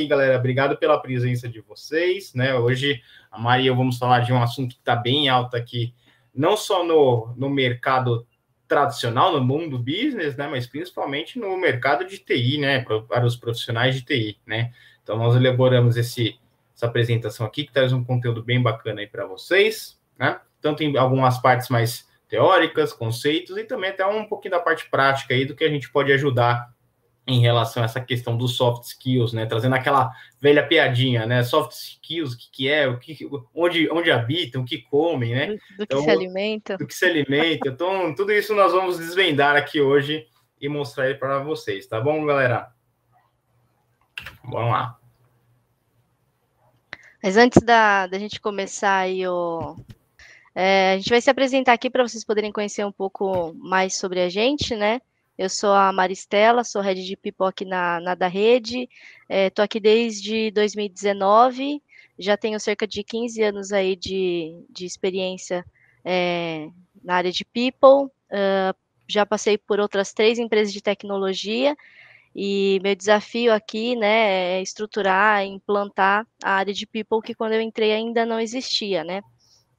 aí, galera. Obrigado pela presença de vocês, né? Hoje, a Mari e eu vamos falar de um assunto que está bem alto aqui, não só no mercado tradicional, no mundo business, né? Mas principalmente no mercado de TI, né? Para os profissionais de TI, né? Então, nós elaboramos essa apresentação aqui, que traz um conteúdo bem bacana aí para vocês, né? Tanto em algumas partes mais teóricas, conceitos, e também até um pouquinho da parte prática aí do que a gente pode ajudar em relação a essa questão dos soft skills, né? Trazendo aquela velha piadinha, né? Soft skills, o que é, onde habitam, o que comem, né? Do que se alimenta. Do que se alimenta. Então, tudo isso nós vamos desvendar aqui hoje e mostrar aí para vocês, tá bom, galera? Vamos lá. Mas antes da gente começar aí, a gente vai se apresentar aqui para vocês poderem conhecer um pouco mais sobre a gente, né? Eu sou a Maristela, sou Head de People aqui na da Rede. Estou aqui desde 2019, já tenho cerca de 15 anos aí de experiência na área de People. Já passei por outras 3 empresas de tecnologia. E meu desafio aqui, né, é estruturar, implantar a área de People que quando eu entrei ainda não existia, né?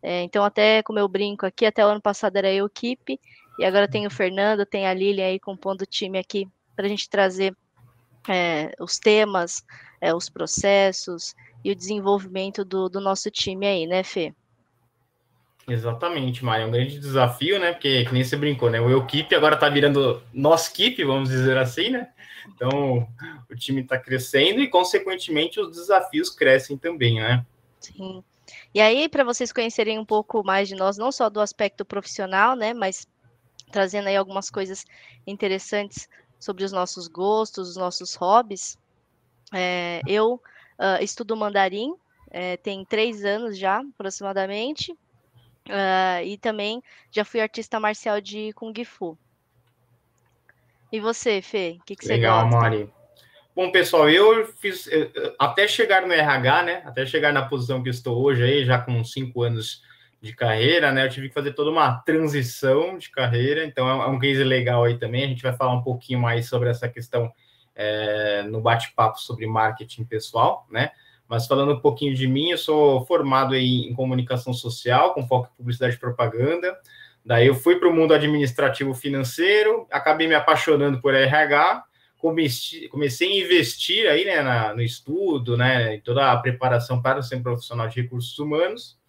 Então, até como eu brinco aqui, até o ano passado era eu, equipe, e agora tem o Fernando, tem a Lilian aí compondo o time aqui para a gente trazer os temas, os processos e o desenvolvimento do nosso time aí, né, Fê? Exatamente, Mário. É um grande desafio, né? Porque, que nem você brincou, né? O Equipe agora tá virando nosso equipe, vamos dizer assim, né? Então, o time está crescendo e, consequentemente, os desafios crescem também, né? Sim. E aí, para vocês conhecerem um pouco mais de nós, não só do aspecto profissional, né? Mas trazendo aí algumas coisas interessantes sobre os nossos gostos, os nossos hobbies. Eu estudo mandarim, tem 3 anos já, aproximadamente. E também já fui artista marcial de Kung Fu. E você, Fê? O que você Legal, gosta? Mari. Bom, pessoal, eu fiz até chegar no RH, né? Até chegar na posição que estou hoje aí, já com 5 anos de carreira, né? Eu tive que fazer toda uma transição de carreira, então é um case legal aí também. A gente vai falar um pouquinho mais sobre essa questão no bate-papo sobre marketing pessoal, né? Mas falando um pouquinho de mim, eu sou formado em comunicação social, com foco em publicidade e propaganda. Daí eu fui para o mundo administrativo financeiro, acabei me apaixonando por RH, comecei a investir aí, né, no estudo, né, em toda a preparação para ser um profissional de recursos humanos.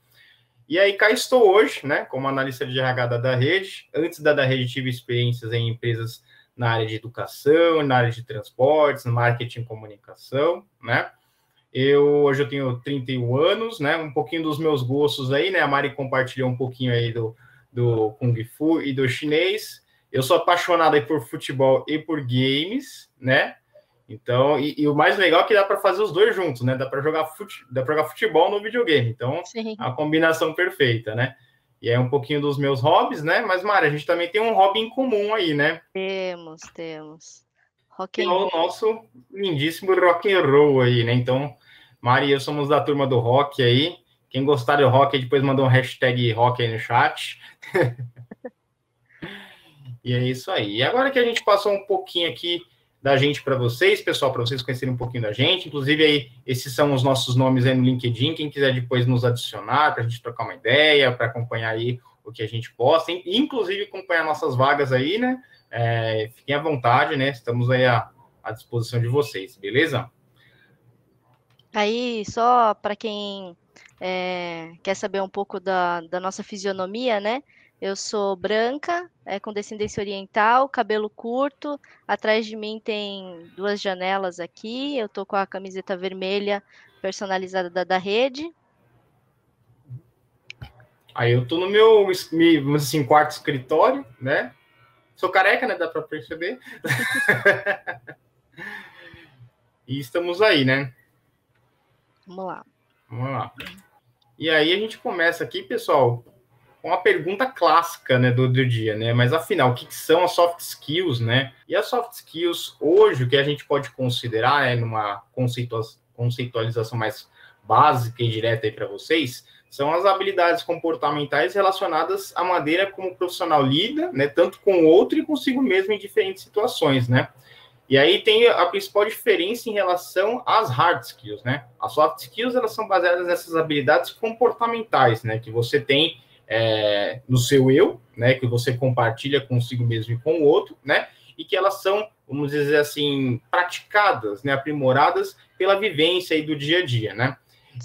E aí cá estou hoje, né, como analista de RH da Rede. Antes da Rede tive experiências em empresas na área de educação, na área de transportes, no marketing e comunicação, né. Hoje eu tenho 31 anos, né, um pouquinho dos meus gostos aí, né, a Mari compartilhou um pouquinho aí do Kung Fu e do chinês. Eu sou apaixonado aí por futebol e por games, né? Então, e o mais legal é que dá para fazer os dois juntos, né? Dá para jogar futebol no videogame. Então, Sim. a combinação perfeita, né? E é um pouquinho dos meus hobbies, né? Mas, Mari, a gente também tem um hobby em comum aí, né? Temos. Rock Que é and o roll. nosso lindíssimo rock and roll aí, né? Então, Mari e eu somos da turma do rock aí. Quem gostar do rock, depois mandou um hashtag rock aí no chat. E é isso aí. E agora que a gente passou um pouquinho aqui da gente para vocês, pessoal, para vocês conhecerem um pouquinho da gente, inclusive aí, esses são os nossos nomes aí no LinkedIn, quem quiser depois nos adicionar, para a gente trocar uma ideia, para acompanhar aí o que a gente posta, inclusive acompanhar nossas vagas aí, né? Fiquem à vontade, né? Estamos aí à disposição de vocês, beleza? Aí, só para quem quer saber um pouco da nossa fisionomia, né? Eu sou branca, com descendência oriental, cabelo curto. Atrás de mim tem 2 janelas aqui. Eu tô com a camiseta vermelha personalizada da Rede. Aí eu tô no meu, vamos assim, quarto escritório, né? Sou careca, né? Dá para perceber. E estamos aí, né? Vamos lá. Vamos lá. E aí a gente começa aqui, pessoal, com uma pergunta clássica, né, do dia, né? Mas afinal, o que são as soft skills, né? E as soft skills, hoje, o que a gente pode considerar, numa conceitualização mais básica e direta aí para vocês, são as habilidades comportamentais relacionadas à maneira como o profissional lida, né, tanto com o outro e consigo mesmo em diferentes situações, né? E aí tem a principal diferença em relação às hard skills, né? As soft skills, elas são baseadas nessas habilidades comportamentais, né? Que você tem no seu eu, né? Que você compartilha consigo mesmo e com o outro, né? E que elas são, vamos dizer assim, praticadas, né? Aprimoradas pela vivência aí do dia a dia, né?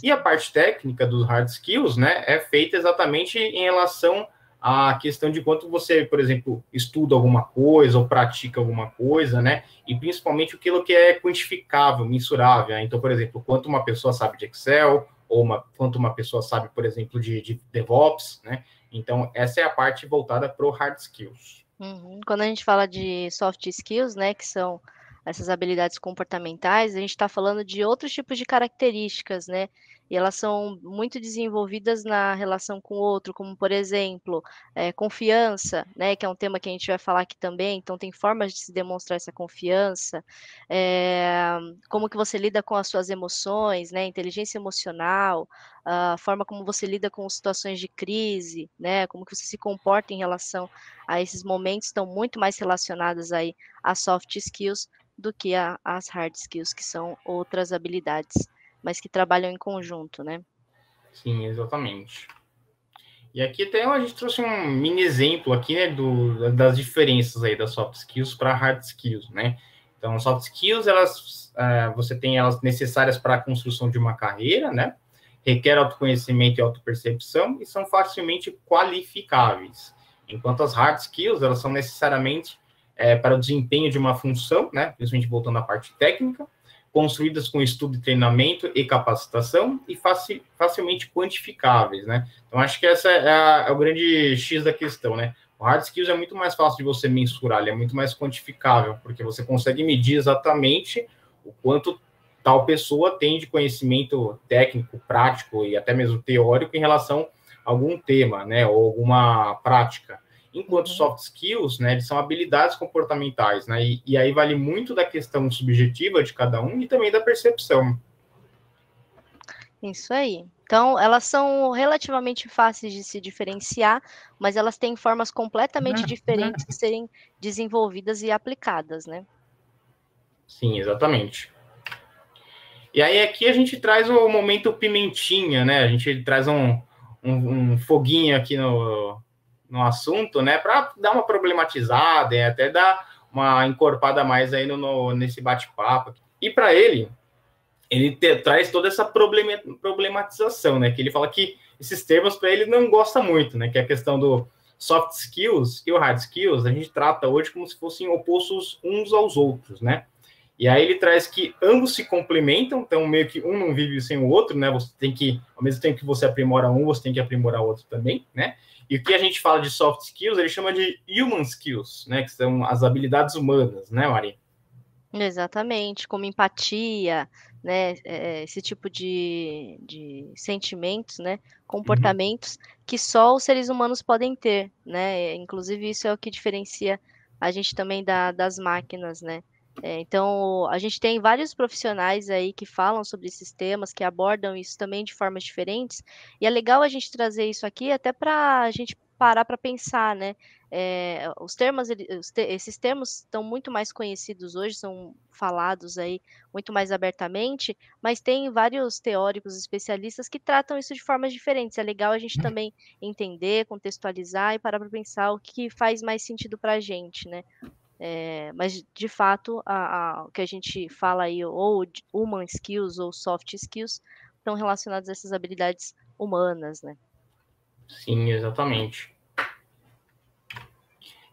E a parte técnica dos hard skills, né? É feita exatamente em relação a questão de quanto você, por exemplo, estuda alguma coisa ou pratica alguma coisa, né? E principalmente aquilo que é quantificável, mensurável. Né? Então, por exemplo, quanto uma pessoa sabe de Excel, ou quanto uma pessoa sabe, por exemplo, de DevOps, né? Então, essa é a parte voltada para o hard skills. Uhum. Quando a gente fala de soft skills, né, que são essas habilidades comportamentais, a gente está falando de outros tipos de características, né? E elas são muito desenvolvidas na relação com o outro, como, por exemplo, confiança, né, que é um tema que a gente vai falar aqui também. Então, tem formas de se demonstrar essa confiança, como que você lida com as suas emoções, né, inteligência emocional, a forma como você lida com situações de crise, né, como que você se comporta em relação a esses momentos, estão muito mais relacionadas aí às soft skills do que às hard skills, que são outras habilidades, mas que trabalham em conjunto, né? Sim, exatamente. E aqui até a gente trouxe um mini exemplo aqui, né, das diferenças aí das soft skills para hard skills, né? Então, soft skills, você tem elas necessárias para a construção de uma carreira, né? Requer autoconhecimento e autopercepção e são facilmente qualificáveis. Enquanto as hard skills, elas são necessariamente para o desempenho de uma função, né? Principalmente voltando à parte técnica, construídas com estudo, treinamento e capacitação e facilmente quantificáveis, né? Então, acho que essa é o grande X da questão, né? O hard skills é muito mais fácil de você mensurar, ele é muito mais quantificável, porque você consegue medir exatamente o quanto tal pessoa tem de conhecimento técnico, prático e até mesmo teórico em relação a algum tema, né? Ou alguma prática. Enquanto soft skills, né, eles são habilidades comportamentais, né, e aí vale muito da questão subjetiva de cada um e também da percepção. Isso aí. Então, elas são relativamente fáceis de se diferenciar, mas elas têm formas completamente diferentes de serem desenvolvidas e aplicadas, né? Sim, exatamente. E aí aqui a gente traz o momento pimentinha, né? A gente traz um foguinho aqui no assunto, né? Para dar uma problematizada e até dar uma encorpada mais aí nesse bate-papo. E para ele traz toda essa problematização, né? Que ele fala que esses termos para ele não gosta muito, né? Que é a questão do soft skills e o hard skills, a gente trata hoje como se fossem opostos uns aos outros, né? E aí ele traz que ambos se complementam, então meio que um não vive sem o outro, né? Você tem que, ao mesmo tempo que você aprimora um, você tem que aprimorar o outro também, né? E o que a gente fala de soft skills, ele chama de human skills, né? Que são as habilidades humanas, né, Mari? Exatamente, como empatia, né, esse tipo de sentimentos, né, Uhum. comportamentos que só os seres humanos podem ter, né, inclusive isso é o que diferencia a gente também das máquinas, né. Então, a gente tem vários profissionais aí que falam sobre esses temas, que abordam isso também de formas diferentes, e é legal a gente trazer isso aqui até para a gente parar para pensar, né, os termos esses termos estão muito mais conhecidos hoje, são falados aí muito mais abertamente, mas tem vários teóricos especialistas que tratam isso de formas diferentes. É legal a gente também entender, contextualizar e parar para pensar o que faz mais sentido para a gente, né. Mas de fato o que a gente fala aí ou de human skills ou soft skills, estão relacionados a essas habilidades humanas, né. Sim, exatamente.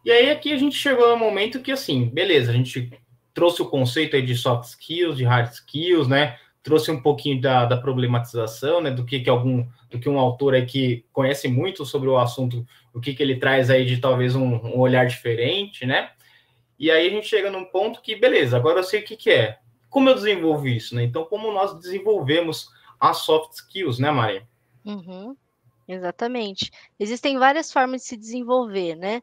E aí aqui a gente chegou no momento que, assim, beleza, a gente trouxe o conceito aí de soft skills, de hard skills, né? Trouxe um pouquinho da problematização, né? Do que um autor aí que conhece muito sobre o assunto, o que ele traz aí de talvez um olhar diferente, né? E aí a gente chega num ponto que, beleza, agora eu sei o que é. Como eu desenvolvo isso, né? Então, como nós desenvolvemos as soft skills, né, Maria? Uhum. Exatamente. Existem várias formas de se desenvolver, né,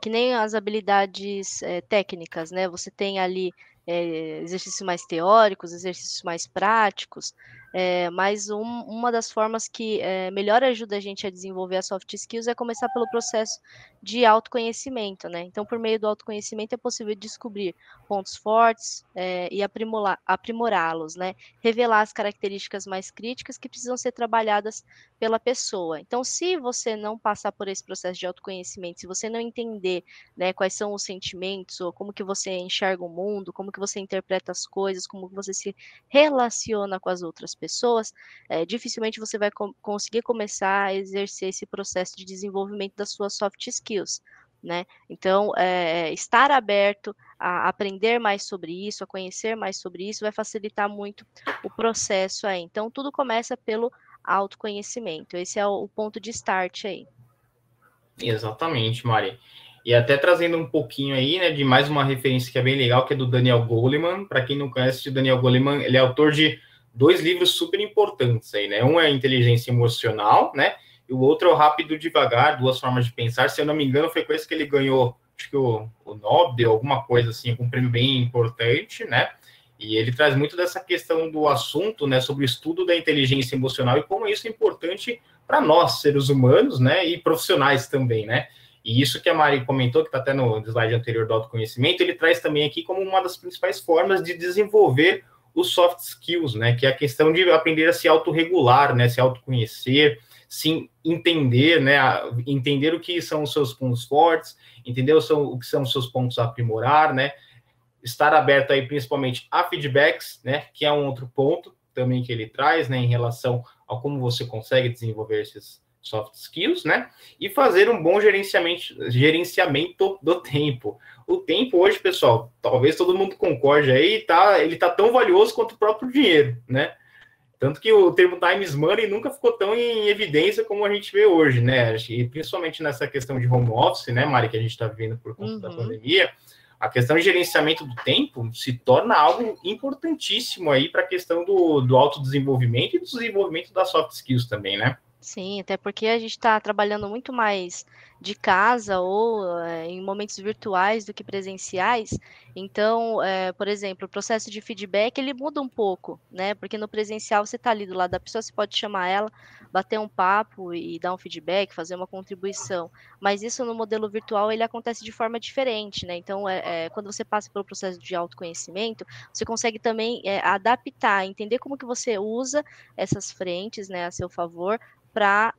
que nem as habilidades, técnicas, né, você tem ali, exercícios mais teóricos, exercícios mais práticos, Mas uma das formas que melhor ajuda a gente a desenvolver as soft skills é começar pelo processo de autoconhecimento, né? Então, por meio do autoconhecimento é possível descobrir pontos fortes e aprimorá-los, né? Revelar as características mais críticas que precisam ser trabalhadas pela pessoa. Então, se você não passar por esse processo de autoconhecimento, se você não entender, né, quais são os sentimentos, ou como que você enxerga o mundo, como que você interpreta as coisas, como que você se relaciona com as outras pessoas, dificilmente você vai conseguir começar a exercer esse processo de desenvolvimento das suas soft skills, né? Então, estar aberto a aprender mais sobre isso, a conhecer mais sobre isso, vai facilitar muito o processo aí. Então, tudo começa pelo autoconhecimento. Esse é o ponto de start aí. Exatamente, Mari. E até trazendo um pouquinho aí, né, de mais uma referência que é bem legal, que é do Daniel Goleman. Para quem não conhece, o Daniel Goleman, ele é autor de 2 livros super importantes aí, né? Um é Inteligência Emocional, né? E o outro é o Rápido e Devagar, 2 Formas de Pensar. Se eu não me engano, foi com esse que ele ganhou, acho que o Nobel, alguma coisa assim, um prêmio bem importante, né? E ele traz muito dessa questão do assunto, né, sobre o estudo da inteligência emocional e como isso é importante para nós, seres humanos, né, e profissionais também, né? E isso que a Mari comentou, que está até no slide anterior do autoconhecimento, ele traz também aqui como uma das principais formas de desenvolver os soft skills, né, que é a questão de aprender a se autorregular, né, se autoconhecer, se entender, né, entender o que são os seus pontos fortes, entender o que são os seus pontos a aprimorar, né, estar aberto aí principalmente a feedbacks, né, que é um outro ponto também que ele traz, né, em relação a como você consegue desenvolver esses soft skills, né, e fazer um bom gerenciamento do tempo. O tempo hoje, pessoal, talvez todo mundo concorde aí, ele tá tão valioso quanto o próprio dinheiro, né, tanto que o termo time is money nunca ficou tão em evidência como a gente vê hoje, né, e principalmente nessa questão de home office, né, Mari, que a gente está vivendo por conta da pandemia. A questão de gerenciamento do tempo se torna algo importantíssimo aí para a questão do autodesenvolvimento e do desenvolvimento das soft skills também, né? Sim, até porque a gente está trabalhando muito mais de casa ou em momentos virtuais do que presenciais. Então, por exemplo, o processo de feedback ele muda um pouco, né? Porque no presencial você está ali do lado da pessoa, você pode chamar ela, bater um papo e dar um feedback, fazer uma contribuição. Mas isso no modelo virtual ele acontece de forma diferente, né? Então, quando você passa pelo processo de autoconhecimento, você consegue também adaptar, entender como que você usa essas frentes, né, a seu favor para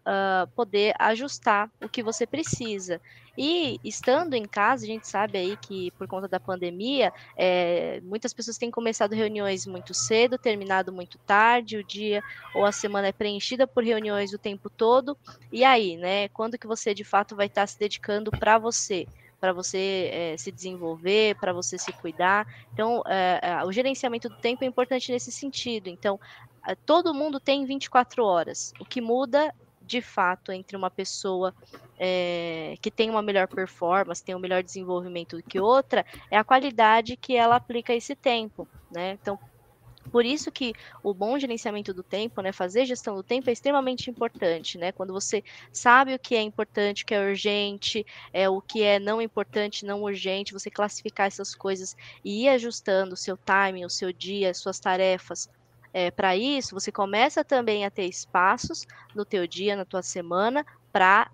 poder ajustar o que você precisa. E estando em casa, a gente sabe aí que por conta da pandemia, muitas pessoas têm começado reuniões muito cedo, terminado muito tarde, o dia ou a semana é preenchida por reuniões o tempo todo. E aí, né? Quando que você de fato vai estar se dedicando para você? Para você se desenvolver, para você se cuidar. Então, o gerenciamento do tempo é importante nesse sentido. Então, todo mundo tem 24 horas. O que muda, de fato, entre uma pessoa que tem uma melhor performance, tem um melhor desenvolvimento do que outra, é a qualidade que ela aplica a esse tempo, né? Então, por isso que o bom gerenciamento do tempo, né, fazer gestão do tempo é extremamente importante, né? Quando você sabe o que é importante, o que é urgente, o que é não importante, não urgente, você classificar essas coisas e ir ajustando o seu timing, o seu dia, as suas tarefas. Para isso, você começa também a ter espaços no teu dia, na tua semana, para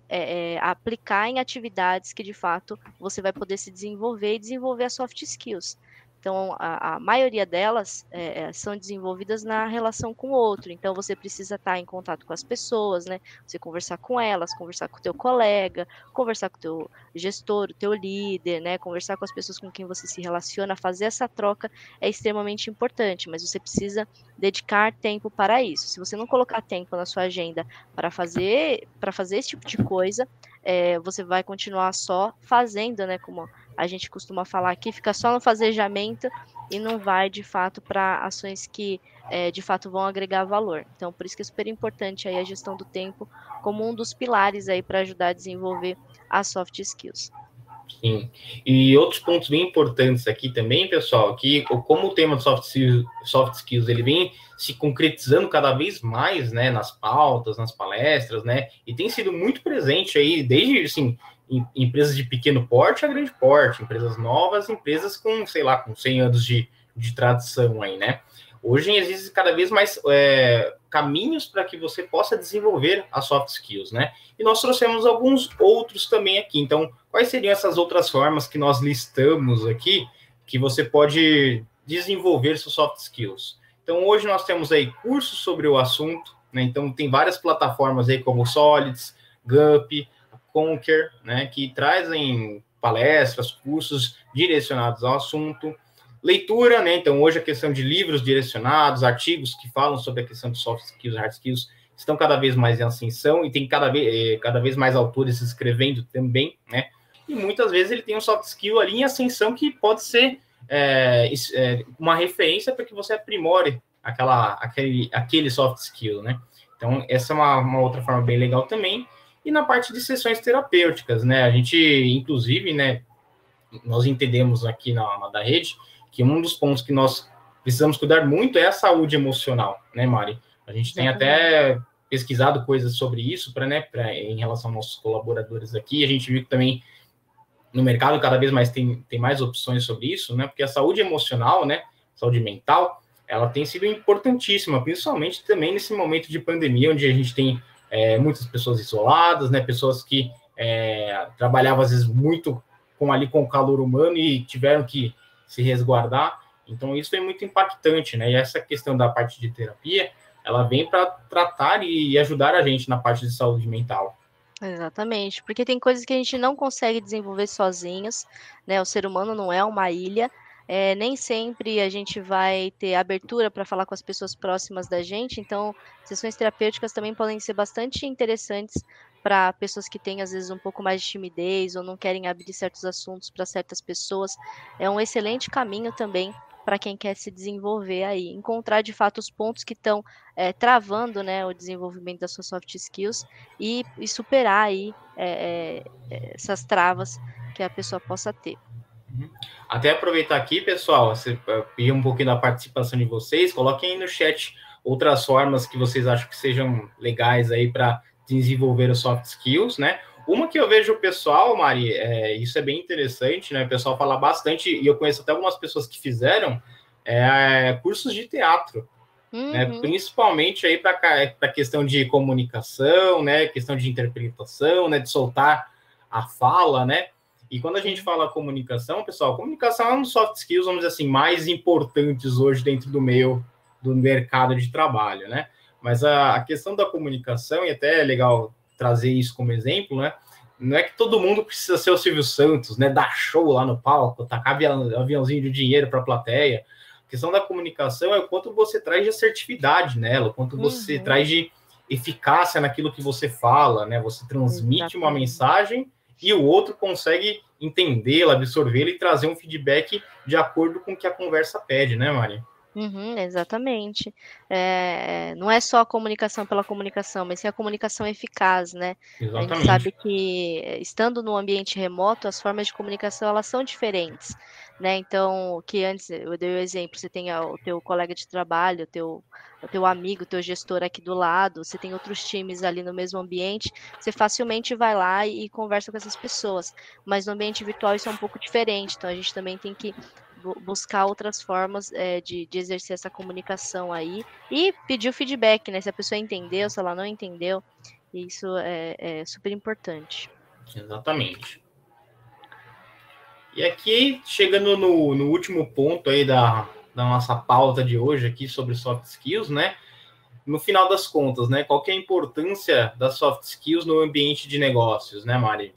aplicar em atividades que de fato você vai poder se desenvolver e desenvolver as soft skills. Então, a maioria delas são desenvolvidas na relação com o outro. Então, você precisa estar em contato com as pessoas, né? Você conversar com elas, conversar com o teu colega, conversar com o teu gestor, o teu líder, né? Conversar com as pessoas com quem você se relaciona, fazer essa troca é extremamente importante, mas você precisa dedicar tempo para isso. Se você não colocar tempo na sua agenda para fazer esse tipo de coisa, você vai continuar só fazendo, né? Como a gente costuma falar aqui, fica só no fazejamento e não vai de fato para ações que de fato vão agregar valor. Então, por isso que é super importante aí a gestão do tempo como um dos pilares aí para ajudar a desenvolver as soft skills. Sim. E outros pontos bem importantes aqui também, pessoal, que como o tema de soft skills ele vem se concretizando cada vez mais, né, nas pautas, nas palestras, né, e tem sido muito presente aí, desde, assim, empresas de pequeno porte a grande porte, empresas novas, empresas com, sei lá, com 100 anos de tradição aí, né. Hoje existem cada vez mais caminhos para que você possa desenvolver as soft skills, né? E nós trouxemos alguns outros também aqui. Então, quais seriam essas outras formas que nós listamos aqui que você pode desenvolver suas soft skills? Então, hoje nós temos aí cursos sobre o assunto, né? Então, tem várias plataformas aí como Solids, Gup, Conquer, né? Que trazem palestras, cursos direcionados ao assunto. Leitura, né? Então, hoje a questão de livros direcionados, artigos que falam sobre a questão de soft skills, hard skills, estão cada vez mais em ascensão e tem cada vez mais autores escrevendo também, né? E muitas vezes ele tem um soft skill ali em ascensão que pode ser uma referência para que você aprimore aquele soft skill, né? Então, essa é uma outra forma bem legal também. E na parte de sessões terapêuticas, né? A gente, inclusive, né? Nós entendemos aqui da rede que um dos pontos que nós precisamos cuidar muito é a saúde emocional, né, Mari? A gente tem até pesquisado coisas sobre isso em relação aos nossos colaboradores aqui. A gente viu que também no mercado cada vez mais tem mais opções sobre isso, né? Porque a saúde emocional, né, saúde mental, ela tem sido importantíssima, principalmente também nesse momento de pandemia, onde a gente tem muitas pessoas isoladas, né? Pessoas que trabalhavam às vezes muito com o calor humano e tiveram que se resguardar. Então, isso é muito impactante, né? E essa questão da parte de terapia, ela vem para tratar e ajudar a gente na parte de saúde mental. Exatamente, porque tem coisas que a gente não consegue desenvolver sozinhos, né? O ser humano não é uma ilha, nem sempre a gente vai ter abertura para falar com as pessoas próximas da gente, então sessões terapêuticas também podem ser bastante interessantes para pessoas que têm, às vezes, um pouco mais de timidez ou não querem abrir certos assuntos para certas pessoas. É um excelente caminho também para quem quer se desenvolver aí, encontrar de fato os pontos que estão travando, né, o desenvolvimento das suas soft skills e superar aí essas travas que a pessoa possa ter. Até aproveitar aqui, pessoal, pedir um pouquinho da participação de vocês, coloquem aí no chat outras formas que vocês acham que sejam legais aí para desenvolver os soft skills, né? Uma que eu vejo o pessoal, Mari, isso é bem interessante, né? O pessoal fala bastante, e eu conheço até algumas pessoas que fizeram cursos de teatro, né? Principalmente aí para a questão de comunicação, né? Questão de interpretação, né? De soltar a fala, né? E quando a gente fala comunicação, pessoal, comunicação é um dos soft skills, vamos dizer assim, mais importantes hoje dentro do meio do mercado de trabalho, né? Mas a questão da comunicação, e até é legal trazer isso como exemplo, né? Não é que todo mundo precisa ser o Silvio Santos, né? Dar show lá no palco, tacar aviãozinho de dinheiro para a plateia. A questão da comunicação é o quanto você traz de assertividade nela, o quanto você traz de eficácia naquilo que você fala, né? Você transmite uma mensagem e o outro consegue entendê-la, absorvê-la e trazer um feedback de acordo com o que a conversa pede, né, Mari? Exatamente. Não é só a comunicação pela comunicação, mas sim a comunicação eficaz, né? Exatamente. A gente sabe que, estando no ambiente remoto, as formas de comunicação, elas são diferentes, né? Então, que antes, eu dei o exemplo, você tem o teu colega de trabalho, o teu amigo, o teu gestor aqui do lado, você tem outros times ali no mesmo ambiente, você facilmente vai lá e conversa com essas pessoas, mas no ambiente virtual isso é um pouco diferente, então a gente também tem que buscar outras formas de exercer essa comunicação aí e pedir o feedback, né? Se a pessoa entendeu, se ela não entendeu, isso é super importante. Exatamente. E aqui, chegando no último ponto aí da nossa pauta de hoje aqui sobre soft skills, né? No final das contas, né? Qual que é a importância das soft skills no ambiente de negócios, né, Mari?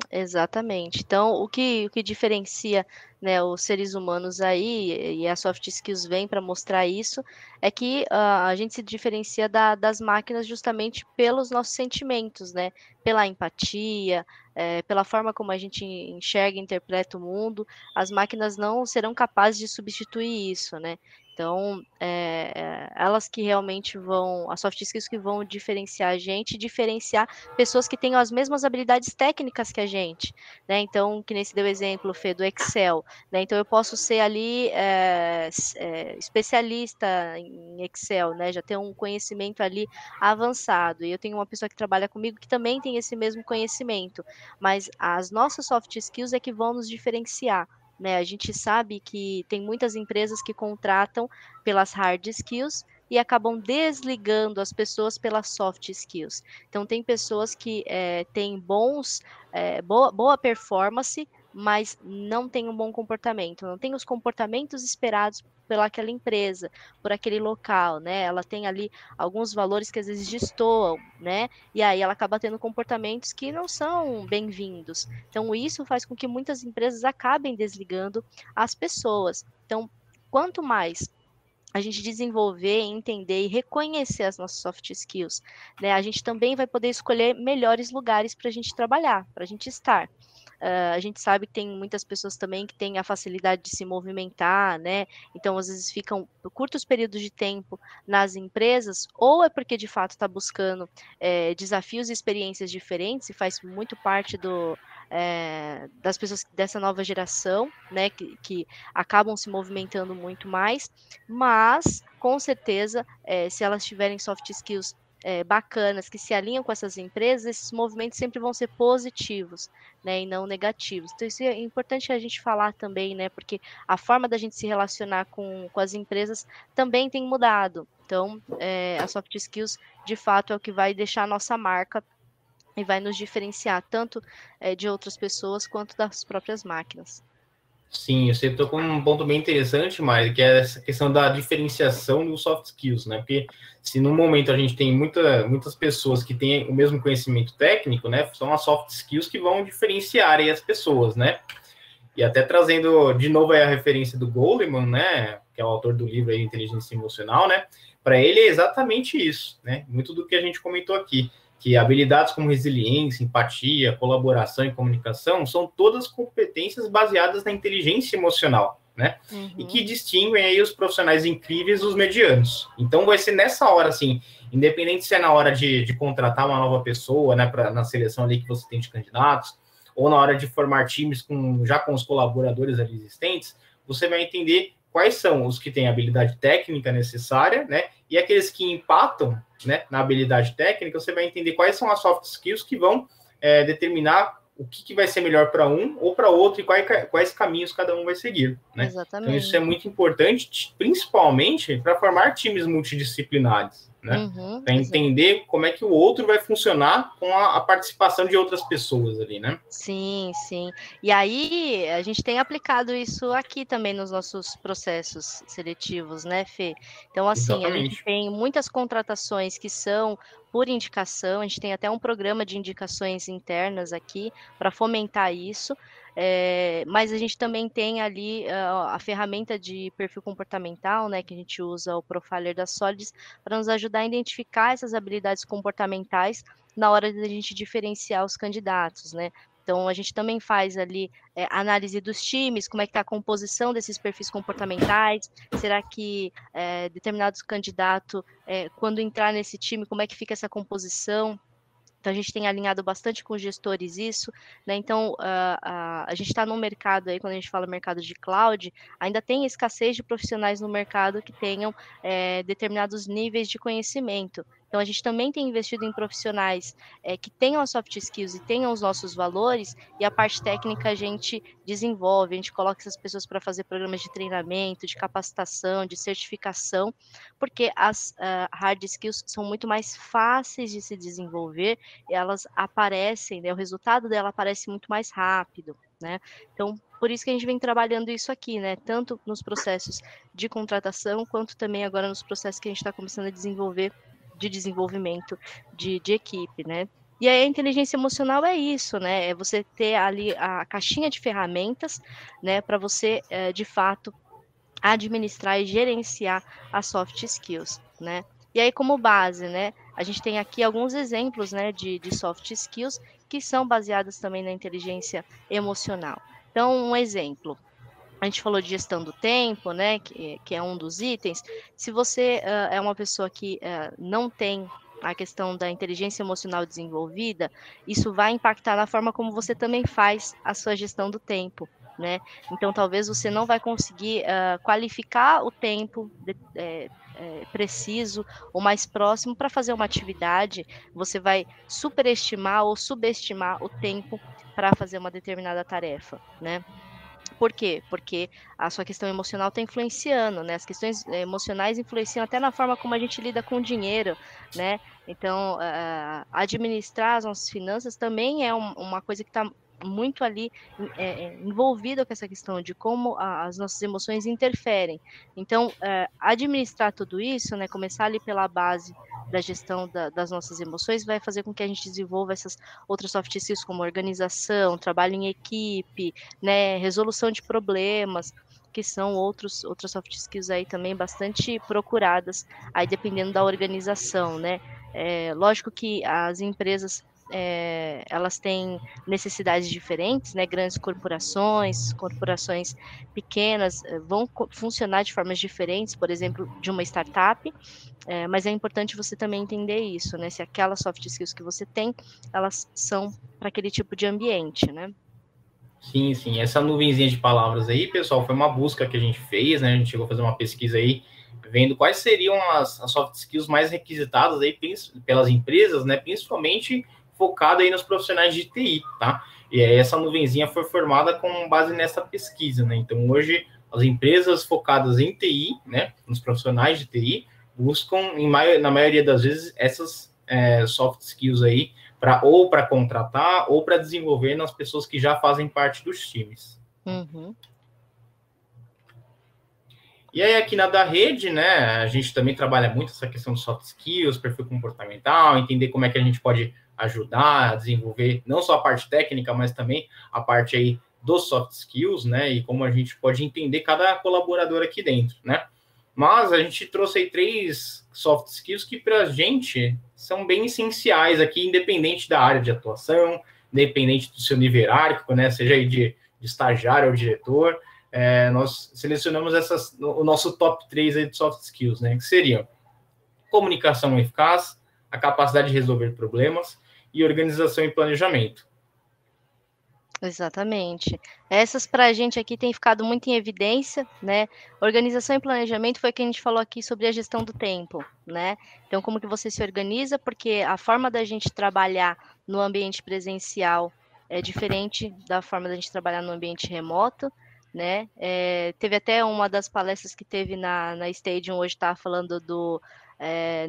Exatamente. Então, o que diferencia, né, os seres humanos aí, e a soft skills vem para mostrar isso, é que a gente se diferencia das máquinas justamente pelos nossos sentimentos, né? Pela empatia, pela forma como a gente enxerga e interpreta o mundo, as máquinas não serão capazes de substituir isso, né? Então, elas que realmente as soft skills que vão diferenciar a gente, diferenciar pessoas que tenham as mesmas habilidades técnicas que a gente, né? Então, que nem se deu exemplo, Fê, do Excel, né? Então, eu posso ser ali especialista em Excel, né? Já ter um conhecimento ali avançado. E eu tenho uma pessoa que trabalha comigo que também tem esse mesmo conhecimento, mas as nossas soft skills é que vão nos diferenciar, né? A gente sabe que tem muitas empresas que contratam pelas hard skills e acabam desligando as pessoas pelas soft skills. Então, tem pessoas que têm boa performance, mas não têm um bom comportamento, não têm os comportamentos esperados pelaquela empresa, por aquele local, né? Ela tem ali alguns valores que às vezes destoam, né? E aí ela acaba tendo comportamentos que não são bem-vindos. Então, isso faz com que muitas empresas acabem desligando as pessoas. Então, quanto mais a gente desenvolver, entender e reconhecer as nossas soft skills, né? A gente também vai poder escolher melhores lugares para a gente trabalhar, para a gente estar. A gente sabe que tem muitas pessoas também que têm a facilidade de se movimentar, né? Então, às vezes, ficam por curtos períodos de tempo nas empresas, ou é porque de fato está buscando desafios e experiências diferentes, e faz muito parte das pessoas dessa nova geração, né? Que acabam se movimentando muito mais, mas com certeza, se elas tiverem soft skills bacanas, que se alinham com essas empresas, esses movimentos sempre vão ser positivos, né, e não negativos. Então, isso é importante a gente falar também, né, porque a forma da gente se relacionar com as empresas também tem mudado. Então, as soft skills, de fato, é o que vai deixar a nossa marca e vai nos diferenciar tanto de outras pessoas quanto das próprias máquinas. Sim, você tocou num ponto bem interessante, Mário, que é essa questão da diferenciação dos soft skills, né? Porque se no momento a gente tem muitas pessoas que têm o mesmo conhecimento técnico, né? São as soft skills que vão diferenciar aí as pessoas, né? E até trazendo de novo aí a referência do Goleman, né? Que é o autor do livro aí, Inteligência Emocional, né? Para ele é exatamente isso, né? Muito do que a gente comentou aqui, que habilidades como resiliência, empatia, colaboração e comunicação são todas competências baseadas na inteligência emocional, né? Uhum. E que distinguem aí os profissionais incríveis dos medianos. Então vai ser nessa hora, assim, independente se é na hora de contratar uma nova pessoa, né, na seleção ali que você tem de candidatos, ou na hora de formar times já com os colaboradores ali existentes, você vai entender quais são os que têm a habilidade técnica necessária, né? E aqueles que empatam, né, na habilidade técnica, você vai entender quais são as soft skills que vão determinar o que vai ser melhor para um ou para outro e quais caminhos cada um vai seguir, né? Exatamente. Então isso é muito importante, principalmente para formar times multidisciplinares, né? Uhum, para entender como é que o outro vai funcionar com a participação de outras pessoas ali, né? Sim, sim. E aí, a gente tem aplicado isso aqui também nos nossos processos seletivos, né, Fê? Então, assim, a gente tem muitas contratações que são por indicação, a gente tem até um programa de indicações internas aqui para fomentar isso, mas a gente também tem ali a ferramenta de perfil comportamental, né, que a gente usa o Profiler da Solids, para nos ajudar a identificar essas habilidades comportamentais na hora de a gente diferenciar os candidatos, né? Então, a gente também faz ali análise dos times, como é que está a composição desses perfis comportamentais, será que determinado candidato, quando entrar nesse time, como é que fica essa composição? Então, a gente tem alinhado bastante com os gestores isso, né? Então, a gente está no mercado aí, quando a gente fala mercado de cloud, ainda tem escassez de profissionais no mercado que tenham determinados níveis de conhecimento. Então, a gente também tem investido em profissionais que tenham as soft skills e tenham os nossos valores, e a parte técnica a gente desenvolve, a gente coloca essas pessoas para fazer programas de treinamento, de capacitação, de certificação, porque as hard skills são muito mais fáceis de se desenvolver, elas aparecem, né, o resultado dela aparece muito mais rápido, né? Então, por isso que a gente vem trabalhando isso aqui, né? Tanto nos processos de contratação, quanto também agora nos processos que a gente está começando a desenvolver de desenvolvimento de equipe, né? E aí a inteligência emocional é isso, né? É você ter ali a caixinha de ferramentas, né, para você, de fato, administrar e gerenciar as soft skills, né? E aí, como base, né, a gente tem aqui alguns exemplos, né, de soft skills que são baseadas também na inteligência emocional. Então, um exemplo, a gente falou de gestão do tempo, né, que é um dos itens. Se você é uma pessoa que não tem a questão da inteligência emocional desenvolvida, isso vai impactar na forma como você também faz a sua gestão do tempo, né? Então, talvez você não vai conseguir qualificar o tempo preciso ou mais próximo para fazer uma atividade, você vai superestimar ou subestimar o tempo para fazer uma determinada tarefa, né? Por quê? Porque a sua questão emocional está influenciando, né? As questões emocionais influenciam até na forma como a gente lida com o dinheiro, né? Então, administrar as nossas finanças também é uma coisa que está muito ali envolvida com essa questão de como as nossas emoções interferem. Então, administrar tudo isso, né? Começar ali pela base da gestão das nossas emoções vai fazer com que a gente desenvolva essas outras soft skills como organização, trabalho em equipe, né, resolução de problemas, que são outras soft skills aí também bastante procuradas, aí dependendo da organização, né. Lógico que as empresas, elas têm necessidades diferentes, né, grandes corporações pequenas, vão funcionar de formas diferentes, por exemplo, de uma startup, mas é importante você também entender isso, né, se aquelas soft skills que você tem, elas são para aquele tipo de ambiente, né. Sim, sim. Essa nuvenzinha de palavras aí, pessoal, foi uma busca que a gente fez, né? A gente chegou a fazer uma pesquisa aí, vendo quais seriam as soft skills mais requisitadas aí pelas empresas, né? Principalmente focado aí nos profissionais de TI, tá? E aí essa nuvenzinha foi formada com base nessa pesquisa, né? Então, hoje, as empresas focadas em TI, né? Nos profissionais de TI, buscam, na maioria das vezes, essas soft skills aí, ou para contratar ou para desenvolver nas pessoas que já fazem parte dos times. Uhum. E aí aqui na da rede, né, a gente também trabalha muito essa questão de soft skills, perfil comportamental, entender como é que a gente pode ajudar a desenvolver não só a parte técnica, mas também a parte aí dos soft skills, né, e como a gente pode entender cada colaborador aqui dentro, né. Mas a gente trouxe aí 3 soft skills que para a gente são bem essenciais aqui, independente da área de atuação, independente do seu nível hierárquico, né? Seja aí de estagiário ou diretor. Nós selecionamos o nosso top 3 aí de soft skills, né? Que seriam comunicação eficaz, a capacidade de resolver problemas e organização e planejamento. Exatamente. Essas para a gente aqui tem ficado muito em evidência, né. Organização e planejamento foi o que a gente falou aqui sobre a gestão do tempo, né. Então como que você se organiza, porque a forma da gente trabalhar no ambiente presencial é diferente da forma da gente trabalhar no ambiente remoto, né. Teve até uma das palestras que teve na Stadium hoje estava falando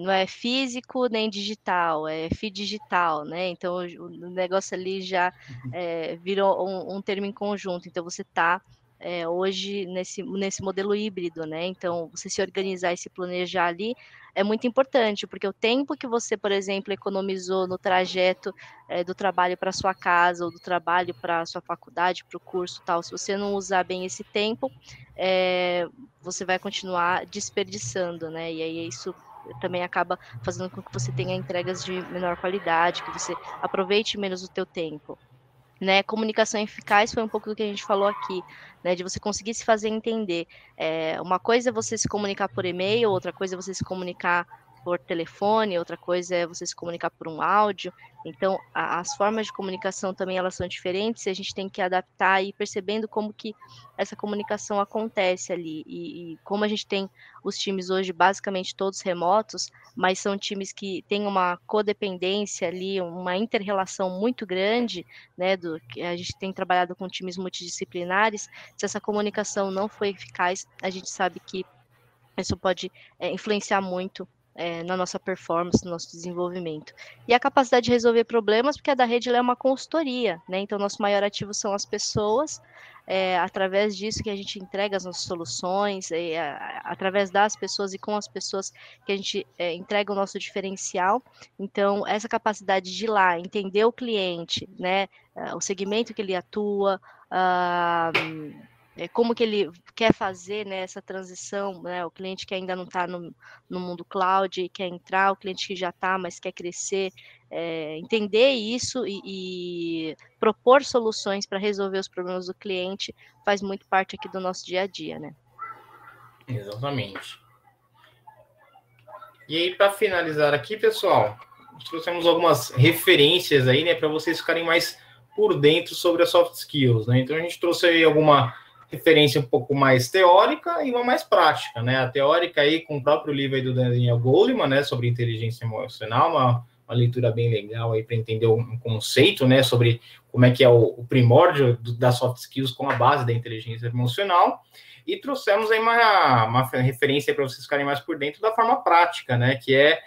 não é físico nem digital, é fidigital, né. Então o negócio ali já virou um termo em conjunto. Então, você está hoje nesse modelo híbrido, né? Então, você se organizar e se planejar ali é muito importante, porque o tempo que você, por exemplo, economizou no trajeto do trabalho para sua casa ou do trabalho para a sua faculdade, para o curso tal, se você não usar bem esse tempo, você vai continuar desperdiçando, né? E aí isso também acaba fazendo com que você tenha entregas de menor qualidade, que você aproveite menos o teu tempo. Né, comunicação eficaz foi um pouco do que a gente falou aqui, né, de você conseguir se fazer entender. Uma coisa é você se comunicar por e-mail, outra coisa é você se comunicar por telefone, outra coisa é você se comunicar por um áudio. Então, as formas de comunicação também elas são diferentes e a gente tem que adaptar e ir percebendo como que essa comunicação acontece ali. E como a gente tem os times hoje basicamente todos remotos, mas são times que têm uma codependência ali, uma inter-relação muito grande, né, que a gente tem trabalhado com times multidisciplinares, se essa comunicação não for eficaz, a gente sabe que isso pode influenciar muito na nossa performance, no nosso desenvolvimento. E a capacidade de resolver problemas, porque a da rede é uma consultoria, né? Então, nosso maior ativo são as pessoas, através disso que a gente entrega as nossas soluções, através das pessoas e com as pessoas que a gente entrega o nosso diferencial. Então, essa capacidade de ir lá, entender o cliente, né? O segmento que ele atua, como que ele quer fazer, né, essa transição, né, o cliente que ainda não está no mundo cloud, quer entrar, o cliente que já está, mas quer crescer, entender isso e propor soluções para resolver os problemas do cliente faz muito parte aqui do nosso dia a dia, né? Exatamente. E aí, para finalizar aqui, pessoal, trouxemos algumas referências aí, né, para vocês ficarem mais por dentro sobre as soft skills, né? Então, a gente trouxe aí alguma referência um pouco mais teórica e uma mais prática, né? A teórica aí com o próprio livro aí do Daniel Goleman, né, sobre inteligência emocional, uma leitura bem legal aí para entender um conceito, né, sobre como é que é o primórdio das soft skills com a base da inteligência emocional. E trouxemos aí uma referência para vocês ficarem mais por dentro da forma prática, né, que é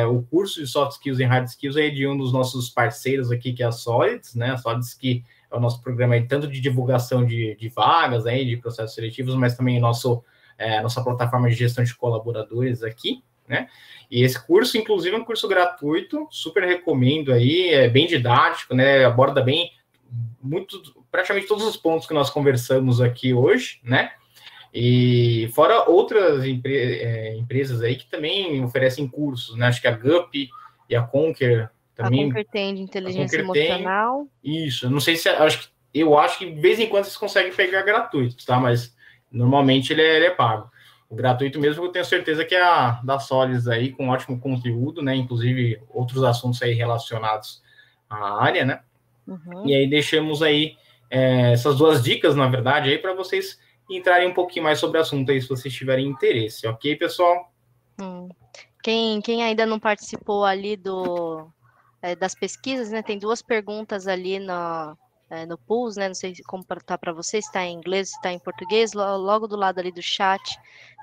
o curso de Soft Skills e Hard Skills aí de um dos nossos parceiros aqui, que é a Solids, né? A Solids, que é o nosso programa aí, tanto de divulgação de vagas, aí, de processos seletivos, mas também nossa plataforma de gestão de colaboradores aqui, né? E esse curso, inclusive, é um curso gratuito, super recomendo aí, é bem didático, né? Aborda bem praticamente todos os pontos que nós conversamos aqui hoje, né? E fora outras empresas aí que também oferecem cursos, né? Acho que a GUP e a Conquer também. A Conquer tem de inteligência emocional. Isso, eu não sei se eu acho que de vez em quando vocês conseguem pegar gratuito, tá? Mas normalmente ele é pago. O gratuito mesmo eu tenho certeza que é a da Solis aí, com ótimo conteúdo, né? Inclusive outros assuntos aí relacionados à área, né? Uhum. E aí deixamos aí essas duas dicas, na verdade, aí para vocês entrarem um pouquinho mais sobre o assunto aí, se vocês tiverem interesse, ok, pessoal? Quem ainda não participou ali das pesquisas, né? Tem duas perguntas ali no Pulse, né? Não sei como tá para vocês, se está em inglês, se está em português. Logo do lado ali do chat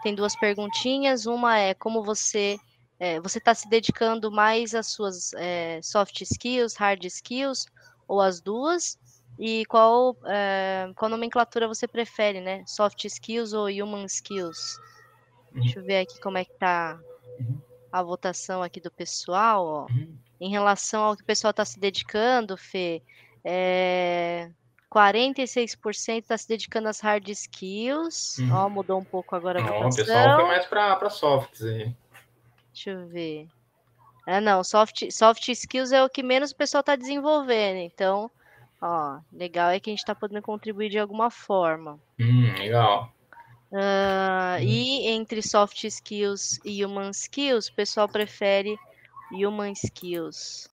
tem duas perguntinhas. Uma é como você está se dedicando mais às suas soft skills, hard skills, ou as duas? E qual nomenclatura você prefere, né? Soft skills ou human skills? Deixa eu ver aqui como é que tá a votação aqui do pessoal, ó. Em relação ao que o pessoal está se dedicando, Fê, 46% está se dedicando às hard skills. Ó, mudou um pouco agora a votação. O pessoal foi mais para softs aí. Deixa eu ver. Não, soft skills é o que menos o pessoal está desenvolvendo. Então, ó, legal é que a gente está podendo contribuir de alguma forma. Legal. E entre soft skills e human skills, o pessoal prefere human skills.